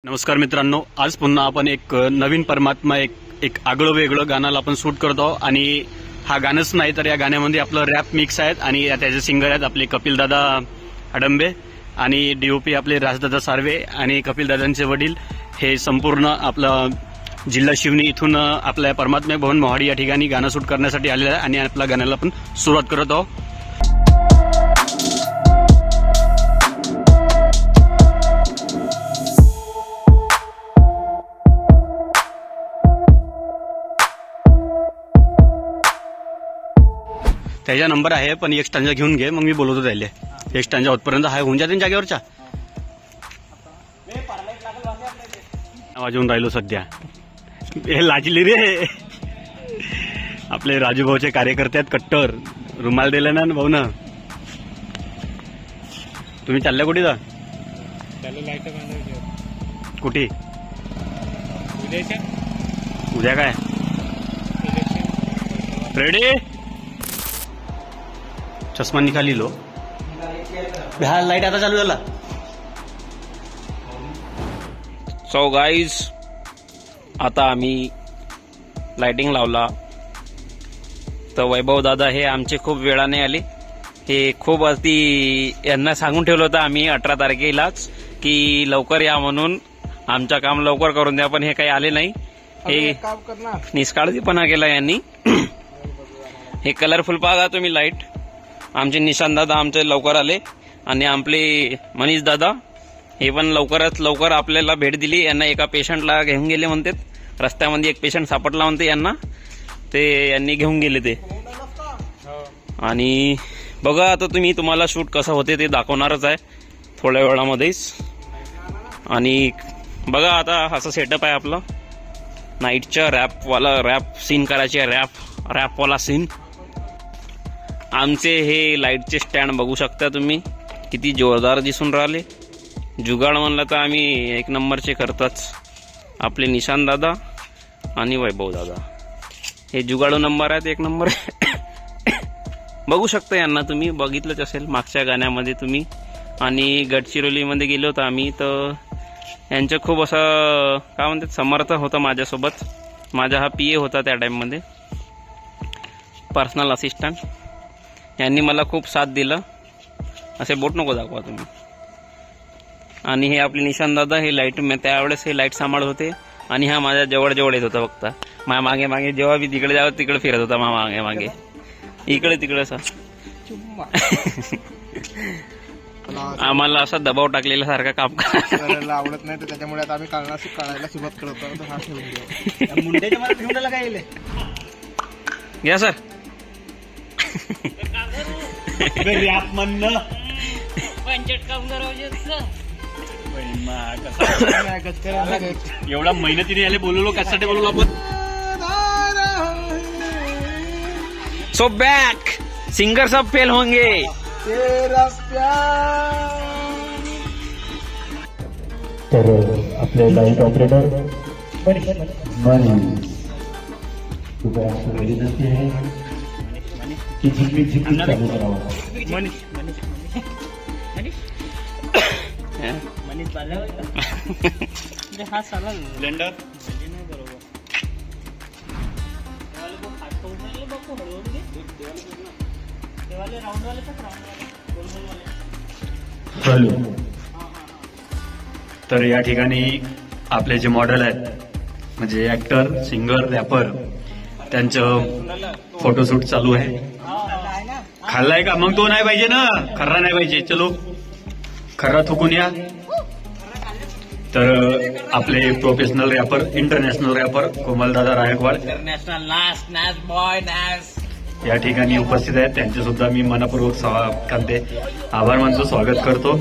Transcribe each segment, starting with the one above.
नमस्कार मित्रांनो, आज पुन्हा आपण एक नवीन परमात्मा एक आगळं वेगळं गाणं आपण शूट करतो आणि हा गाणंच नाही तर या गाण्यामध्ये आपलं रॅप मिक्स आहेत आणि त्याचे सिंगर आहेत आपले कपिलदादा अडंबे आणि डीओपी आपले राजदादा सार्वे आणि कपिलदादांचे वडील। हे संपूर्ण आपलं जिल्हा शिवनी इथून आपल्या परमात्मा भवन मोहाडी या ठिकाणी गाणं शूट करण्यासाठी आलेलं आहे आणि आपल्या गाण्याला आपण सुरुवात करत आहोत। त्याचा नंबर आहे पण एक स्टांजा घेऊन घे, मग मी बोलवतो त्याला। एक स्टांजा होतपर्यंत हाय होऊन जाते जागेवरच्या वाजवून राहिलो सध्या। हे लाजली रे, आपले राजूभाऊचे कार्यकर्ते आहेत कट्टर। रुमाल दिला ना भाऊ ना। तुम्ही चालल्या कुठे जा? कुठे? उद्या काय रेडी? चष्मा निकाली लो। हा लाईट आता चालू झाला। सो गाईज, आता आम्ही लाइटिंग लावला तर वैभव दादा हे आमचे खूप वेळाने आले। हे खूप अति यांना सांगून ठेवलं होतं आम्ही 18 तारखेलाच की लवकर या म्हणून, आमचं काम लवकर करून द्या, पण हे काही आले नाही। हे निष्काळजीपणा केला यांनी। हे कलरफुल पाहा तुम्ही लाईट। आमचे निशांत दादा आमचे लवकर आले आणि आपले मनीष दादा हे पण लवकरात लवकर आपल्याला भेट दिली। यांना एका पेशंटला घेऊन गेले म्हणतात, रस्त्यामध्ये एक पेशंट सापडला म्हणते यांना, ते यांनी घेऊन गेले ते। आणि बघा आता तुम्हाला शूट कसं होते ते दाखवणारच आहे थोड्या वेळामध्येच। आणि बघा आता असं सेटअप आहे आपलं नाईटच्या रॅप सीन करायचे, रॅपवाला सीन। आमचे हे लाईटचे स्टँड बघू शकता तुम्ही किती जोरदार दिसून राहिले। जुगाड म्हणलं तर आम्ही एक नंबरचे करताच, आपले निशांत दादा आणि वैभव दादा हे जुगाडू नंबर आहेत, एक नंबर। बघू शकता यांना, तुम्ही बघितलंच असेल मागच्या गाण्यामध्ये तुम्ही। आणि गडचिरोलीमध्ये गेलो होतो आम्ही, तर यांचं खूप असं काय म्हणतात समर्थ होतं माझ्यासोबत। माझा हा PA होता त्या टाइममध्ये, पर्सनल असिस्टंट। यांनी मला खूप साथ दिलं। असे बोट नको दाखवा तुम्ही। आणि हे आपले निशांत दादा हे लाईट, त्यावेळेस हे लाईट सांभाळत होते आणि हा माझ्या जवळ येत होता फक्त। माझ्या मागे मागे जेव्हा मी तिकडे जावं तिकडे फिरत होता, मागे मागे इकडे तिकडे असा। आम्हाला असा दबाव टाकलेला सारखा काम करायला आवडत नाही, तर त्याच्यामुळे आता आम्ही काढायला सुरुवात करतो। मुंडेच्या मला घेऊन आला काय घ्या सर। रॅप म्हणणं एवढा मेहनतीने याले बोलवलो, कशासाठी बोलवलो आपण? सो बैक सिंगर सब फेल होंगे। तर आपले लाईट ऑपरेटर विनंती आहे की झिकझिक चालू करावं। हा साला ब्लेंडर तर या ठिकाणी आपले जे मॉडेल आहेत म्हणजे ऍक्टर, सिंगर, रॅपर, त्यांचं फोटोशूट चालू आहे। खाल्लाय का? मग तो नाही पाहिजे ना, खर्रा नाही पाहिजे। चलो खर्रा थुकून या। तर आपले प्रोफेशनल रॅपर, इंटरनॅशनल रॅपर कोमलदादा रायकवाड या ठिकाणी उपस्थित आहेत। त्यांचे सुद्धा मी मनपूर्वक आभार मानतो, स्वागत करतो।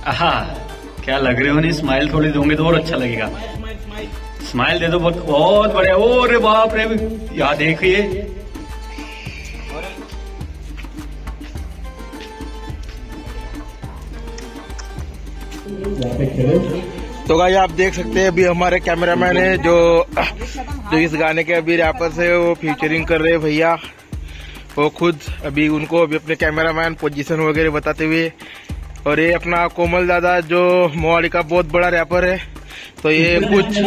आहा, क्या लग रहे हो? नहीं स्माइल थोड़ी दोगे तो और अच्छा लगेगा। स्माइल दे दो, बहुत बढ़िया। ओ रे बाप रे, यहाँ देखिए यहाँ पे खेलो। तो गाइस आप देख सकते हैं अभी हमारे कैमरामैन है जो इस गाने के अभी रैपर से वो फीचरिंग कर रहे हैं भैया। वो खुद अभी उनको अभी अपने कैमरामैन पोजीशन वगैरह बताते हुए। और ये अपना कोमल दादा जो मोहाली का बहुत बड़ा रैपर है, तो ये कुछ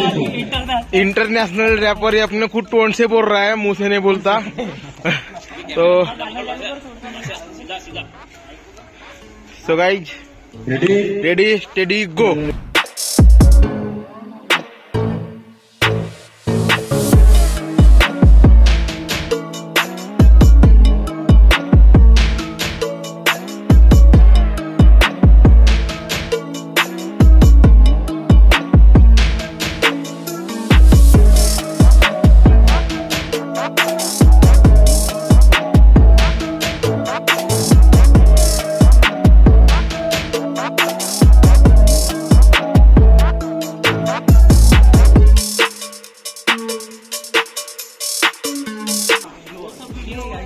इंटरनेशनल रैपर ये अपने खुद टोन से बोल रहा है, मुंह से नहीं बोलता। तो गाइज रेडी स्टेडी गो।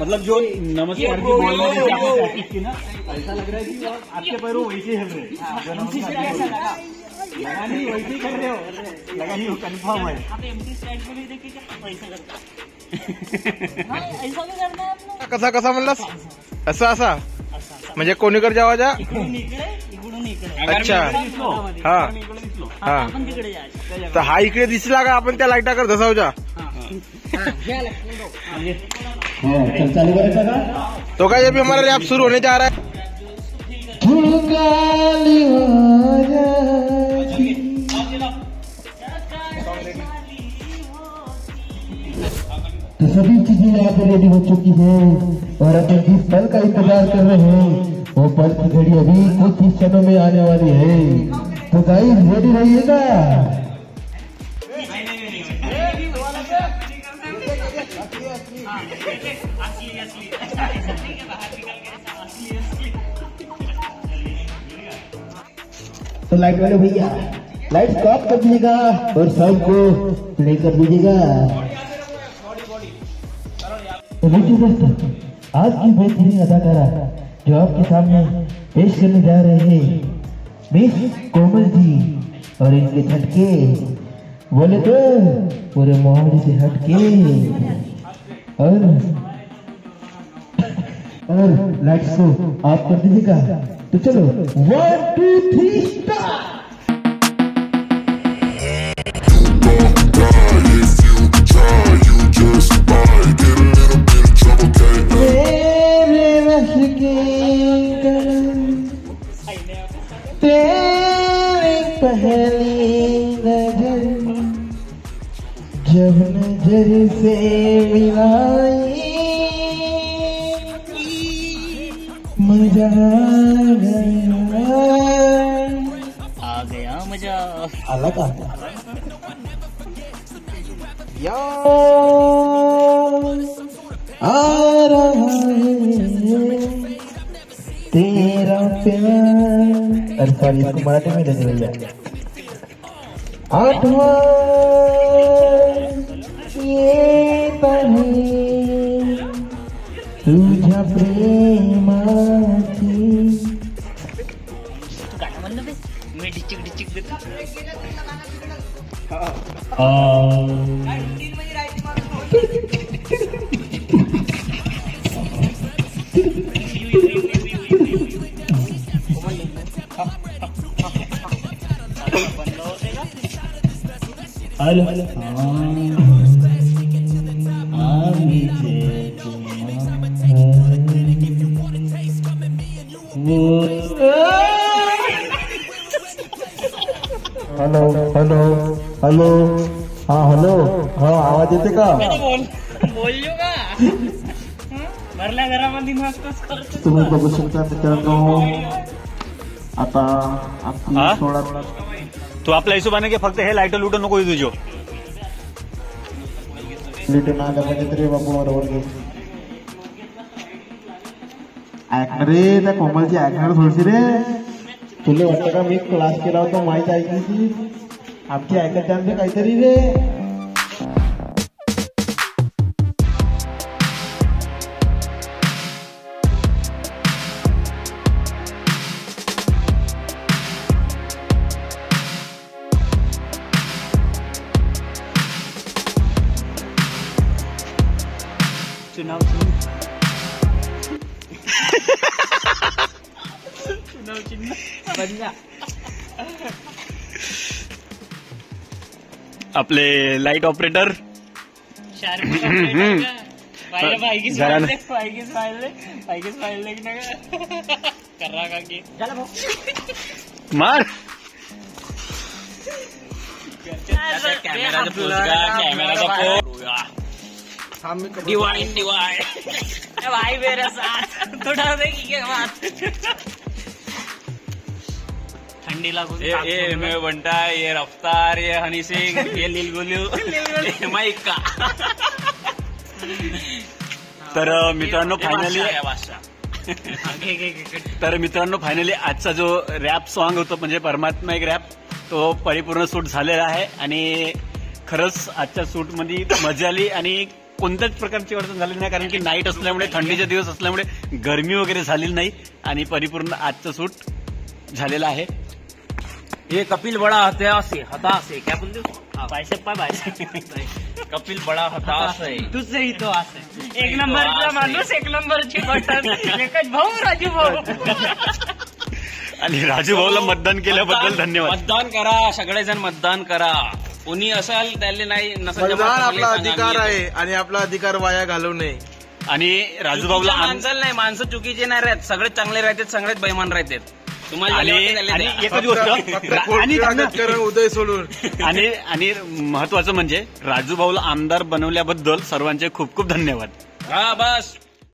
मतलब जो नमस्कार की बोलने जैसे आपने प्रैक्टिस की ना, ऐसा लग रहा है कि आपके पैरों वैसे ही हिल रहे लगा नहीं, वैसे ही कर रहे हो, लगा नहीं, कन्फर्म है। कसा कसा म्हणलास? असा असा म्हणजे कोणीकडे जावाजा? अच्छा हा हा, तर हा इकडे दिसला का आपण त्या लाईटाकडे धसावजा? चालू करायचा का? तो काय अभी हमारा रैप शुरू होने जा रहा है। तो सभी चीजें यहाँ पे रेडी हो चुकी है और अपन जिस पल का इंतजार कर रहे हैं वो पल की घड़ी अभी कुछ ही क्षणों में आने वाली है। तो गाइस रेडी रहिएगा। तो लाइट वाले भैया लाइट ऑफ कर दीजिएगा और साउंड को प्ले कर दीजिएगा। तो लीजिए दोस्तों, आज की बेहतरीन अदाकारा जो आपके सामने पेश करने जा रहे हैं मिस कोमल जी, और इनके झटके बोले तो पूरे मोहाली से हटके। और लाइट्स को ऑफ कर दीजिएगा। तो चलो 1 2 3 स्टार्ट। पहली नजर जब नजर से मिलाई मजा आ गया मजा। अलग आ रहा है तेरा प्यार। अरे सॉरी, इसको मराठी में देते भैया। आठवां ये बने तुझ्या प्रेमाची। गाणं म्हणलं बे, मी डिचिक डिचिक देतो। हेलो हेलो हेलो हेलो, हाँ हेलो, हाँ आवाज येते का? बोललो का भरल्या घरामध्ये मस्तच करतो। तुम्ही बघू शकता मित्रांनो, आता आपली हा? 16 तू आपल्या हिशोबाने की फक्त हे लाईट लुट नको तुझ्यो. लिटून आलं म्हणजे तरी बापू बरोबर घे. ऐकणार रे, त्या कोमलची ऐकणार थोडीशी रे. तुला वाटतं का मी क्लास केला होता माहित ऐकली ती आमची ऐकत जाणते काहीतरी रे. चुनाव चिन्ह बदला. आपले लाईट ऑपरेटर पाहिजेच पाहिले की नाही करा का की मार. डिवाइन भाई मेरे साथ थोड़ा देखिए बात. थंडी लागून ये मैं बंटा, ये रफ्तार, ये हनी सिंग, ये लिलगुलू, ये माइका. तर मित्रांनो फायनली आजचा जो रॅप सॉन्ग होतो म्हणजे परमात्मा एक रॅप तो परिपूर्ण शूट झालेला आहे. आणि खरंच आजच्या शूटमध्ये मजा आली आणि कोणत्याच प्रकारची अडचण झाली नाही, कारण की नाईट असल्यामुळे, थंडीचे दिवस असल्यामुळे गरमी वगैरे झालेली नाही आणि परिपूर्ण आजचं शूट झालेलं आहे. ये कपिल बड़ा हताश है क्या बोलते हो? बायसेप कपिल बड़ा हताश है. तुझसे ही तो असं एक नंबरचा माणूस, एक नंबरची बटन, एकच भाऊ राजू भाऊ. आणि राजू भाऊला मतदान केल्याबद्दल धन्यवाद. मतदान करा, सगळेजण मतदान करा. कोणी असाल त्याला नाही नसेल मतदान आपला अधिकार आहे आणि आपला अधिकार वाया घालवू नये. आणि राजू भाऊला माणसाला नाही, माणसं चुकीचे नाही राहत, सगळेच चांगले राहतात, सगळेच बेमान राहतात. तुम्हाला आणि एकच गोष्ट उदय सोडून आणि महत्वाचं म्हणजे राजू भाऊला आमदार बनवल्याबद्दल सर्वांचे खूप खूप धन्यवाद. हा बस.